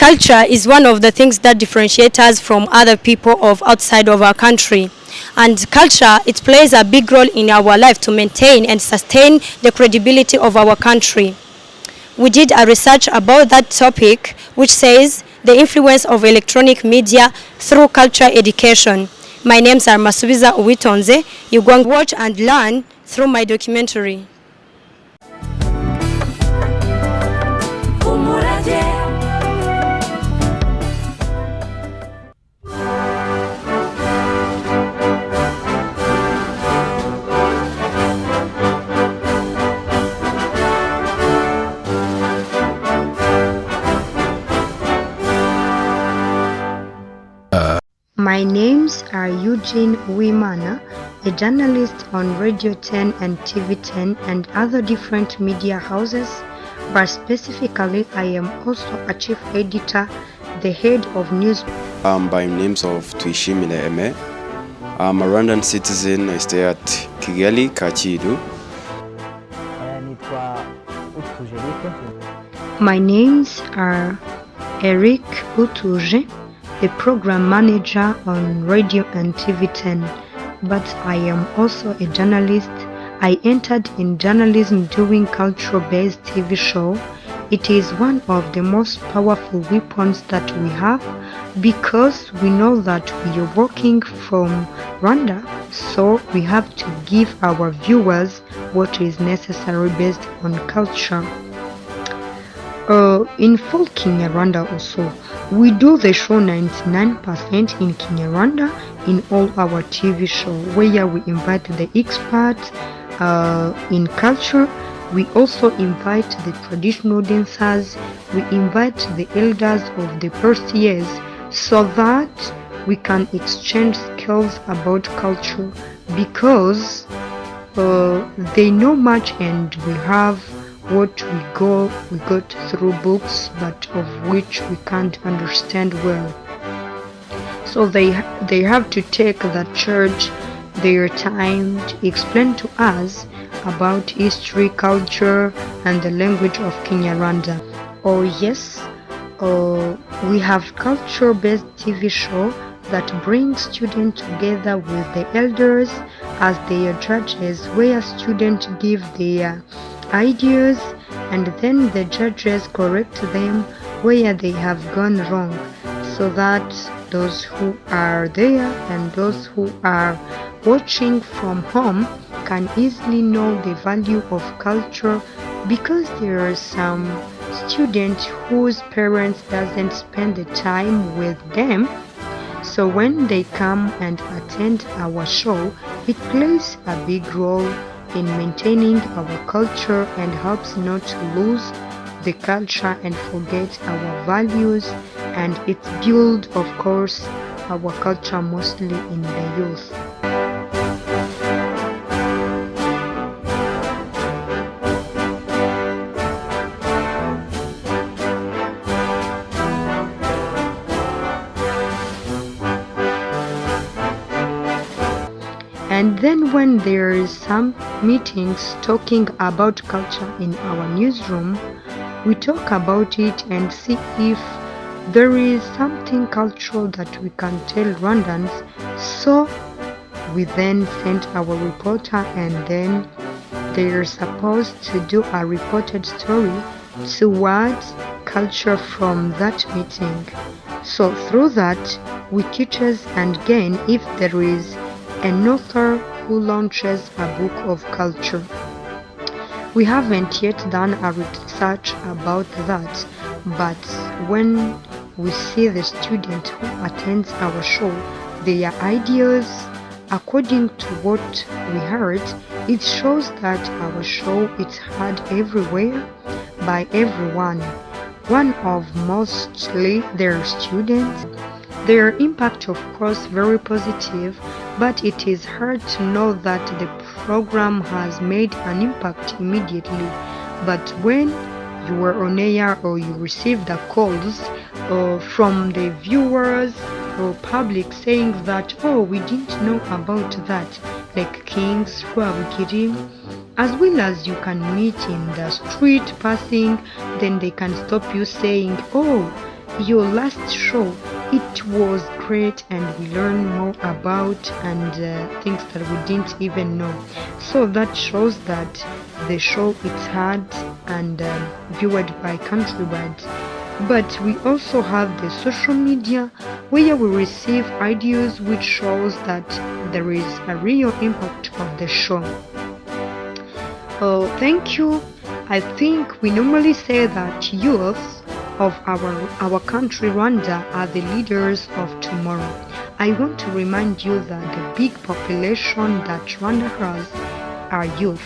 Culture is one of the things that differentiate us from other people of outside of our country. And culture, it plays a big role in our life to maintain and sustain the credibility of our country. We did a research about that topic, which says the influence of electronic media through culture education. My names are Masubiza, Uwitonze. You go and watch and learn through my documentary. My names are Eugene Uwimana, a journalist on Radio 10 and TV 10 and other different media houses, but specifically I am also a chief editor, the head of news. By names of Tuishimile Eme. I'm a Rwandan citizen. I stay at Kigali, Kachidu. My names are Eric Utuje, the program manager on Radio and TV 10, but I am also a journalist. I entered in journalism doing cultural-based TV show. It is one of the most powerful weapons that we have because we know that we are working from Rwanda, so we have to give our viewers what is necessary based on culture. In full Kinyarwanda also, we do the show 99% in Kinyarwanda in all our TV show, where we invite the experts in culture. We also invite the traditional dancers. We invite the elders of the past years so that we can exchange skills about culture because they know much and we have what we got through books but of which we can't understand well. So they have to take the church their time to explain to us about history, culture and the language of Kinyarwanda. Oh yes, we have culture-based TV show that brings students together with the elders as their judges, where students give their ideas and then the judges correct them where they have gone wrong, so that those who are there and those who are watching from home can easily know the value of culture, because there are some students whose parents doesn't spend the time with them. So when they come and attend our show, it plays a big role in maintaining our culture and helps not to lose the culture and forget our values, and it builds, of course, our culture mostly in the youth. And then when there is some meetings talking about culture in our newsroom, we talk about it and see if there is something cultural that we can tell Rwandans. So we then send our reporter and then they are supposed to do a reported story towards culture from that meeting. So through that, we teachers and gain if there is an author who launches a book of culture. We haven't yet done a research about that, but when we see the student who attends our show, their ideas, according to what we heard, it shows that our show is heard everywhere by everyone. One of mostly their students. Their impact, of course, very positive, but it is hard to know that the program has made an impact immediately. But when you were on air or you received the calls from the viewers or public saying that, oh, we didn't know about that, like Kings, Rwabugiri, as well as you can meet in the street passing, then they can stop you saying, oh, your last show, it was great and we learned more about and things that we didn't even know. So that shows that the show is hard and viewed by countrywide. But we also have the social media where we receive ideas which shows that there is a real impact of the show. Oh, thank you. I think we normally say that youth of our country Rwanda are the leaders of tomorrow. I want to remind you that the big population that Rwanda has are youth.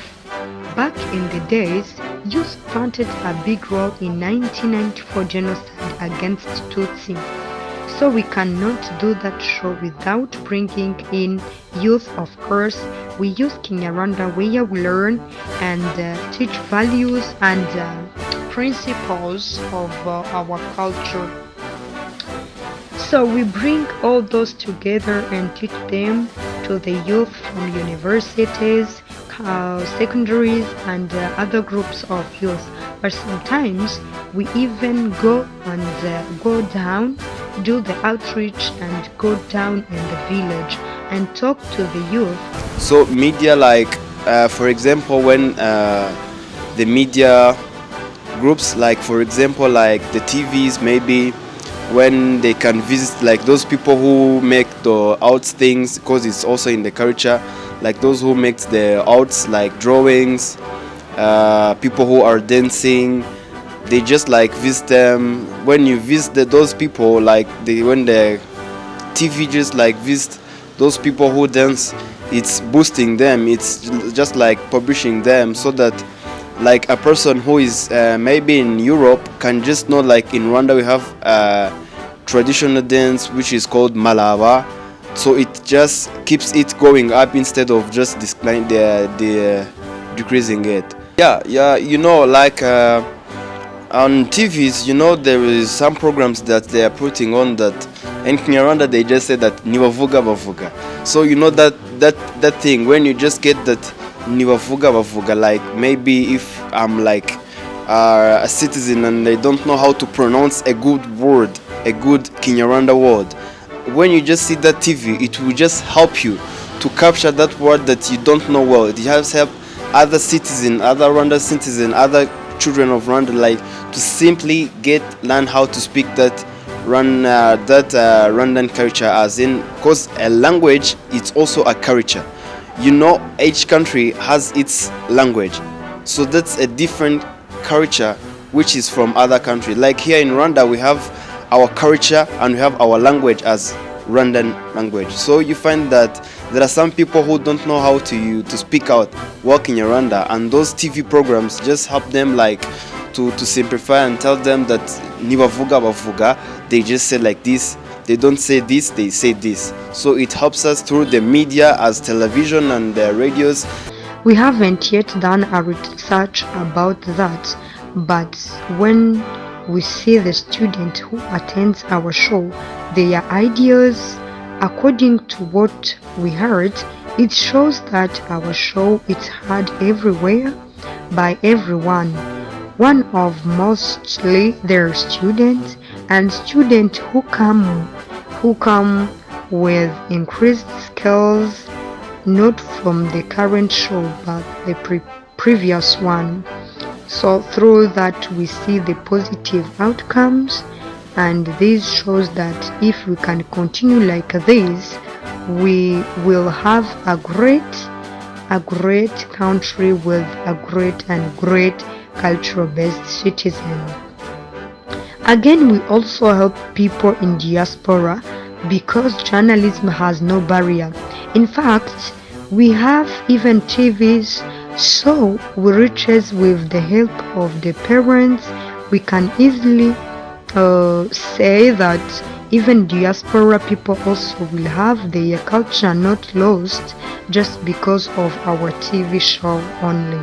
Back in the days, youth played a big role in 1994 genocide against Tutsi. So we cannot do that show without bringing in youth. Of course, we use Kinyarwanda where we learn and teach values and principles of our culture. So we bring all those together and teach them to the youth from universities, secondaries, and other groups of youth. But sometimes we even go and go down, do the outreach and go down in the village and talk to the youth. So media, like for example, when the media groups, like for example, like the TVs, maybe when they can visit like those people who make the arts things, because it's also in the culture, like those who make the arts like drawings, people who are dancing, they just like visit them. When you visit those people, like when the TV just like visit those people who dance, it's boosting them, it's just like publishing them, so that like a person who is maybe in Europe can just know, like in Rwanda we have traditional dance which is called Malaba, so it just keeps it going up instead of just decreasing it. Yeah, you know, like on TVs, you know, there is some programs that they are putting on that in Kinyarwanda they just say that niwavuga bavuga. So you know that thing when you just get that niwavuga bavuga, like maybe if I'm like a citizen and I don't know how to pronounce a good word, a good Kinyarwanda word, when you just see that TV, it will just help you to capture that word that you don't know well. It has helped other citizens, other Rwanda citizens, other children of Rwanda, like to simply learn how to speak that Rwandan culture, as in, because a language it's also a culture. You know, each country has its language, so that's a different culture which is from other countries. Like here in Rwanda we have our culture and we have our language as Rwandan language. So you find that there are some people who don't know how to speak out work in Rwanda, and those TV programs just help them like to simplify and tell them that nibavuga bavuga, they just say like this, they don't say this, they say this. So it helps us through the media as television and the radios. We haven't yet done a research about that, but when we see the student who attends our show, their ideas, according to what we heard, it shows that our show is heard everywhere by everyone. One of mostly their students and students who come with increased skills, not from the current show but the previous one. So through that we see the positive outcomes, and this shows that if we can continue like this, we will have a great country with a great cultural based citizen. Again, we also help people in diaspora because journalism has no barrier. In fact, we have even TVs, so we reaches with the help of the parents. We can easily say that even diaspora people also will have their culture not lost just because of our TV show only.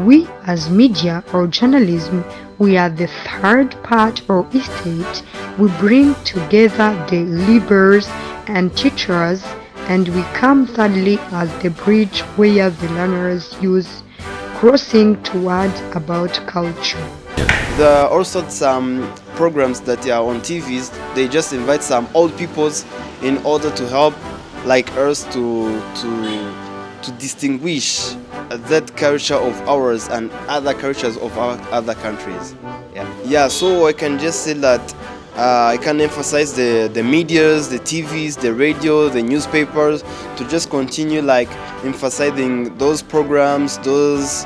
We as media or journalism, we are the third part or estate. We bring together the leaders and teachers, and we come thirdly as the bridge where the learners use crossing towards about culture. There are also some programs that are on TVs, they just invite some old peoples in order to help like us to distinguish that culture of ours and other cultures of our other countries. Yeah, so I can just say that I can emphasize the medias, the TVs, the radio, the newspapers to just continue like emphasizing those programs, those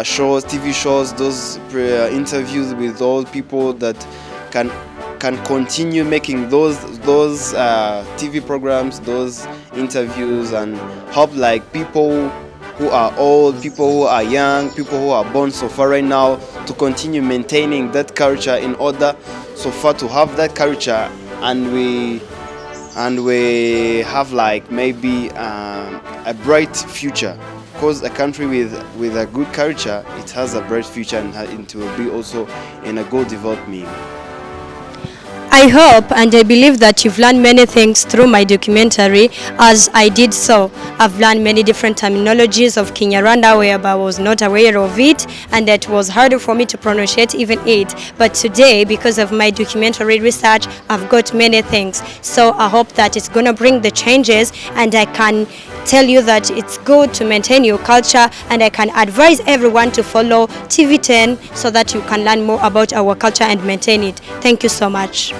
shows, TV shows, those interviews with all people that can continue making those TV programs, those interviews, and help like people who are old, people who are young, people who are born so far right now to continue maintaining that culture in order so far to have that culture, and we have like maybe a bright future, because a country with a good culture, it has a bright future, and it will be also in a good development. I hope and I believe that you've learned many things through my documentary, as I did so. I've learned many different terminologies of Kinyarwanda whereby I was not aware of it, and it was harder for me to pronunciate even it. But today, because of my documentary research, I've got many things. So I hope that it's going to bring the changes, and I can tell you that it's good to maintain your culture, and I can advise everyone to follow TV10 so that you can learn more about our culture and maintain it. Thank you so much.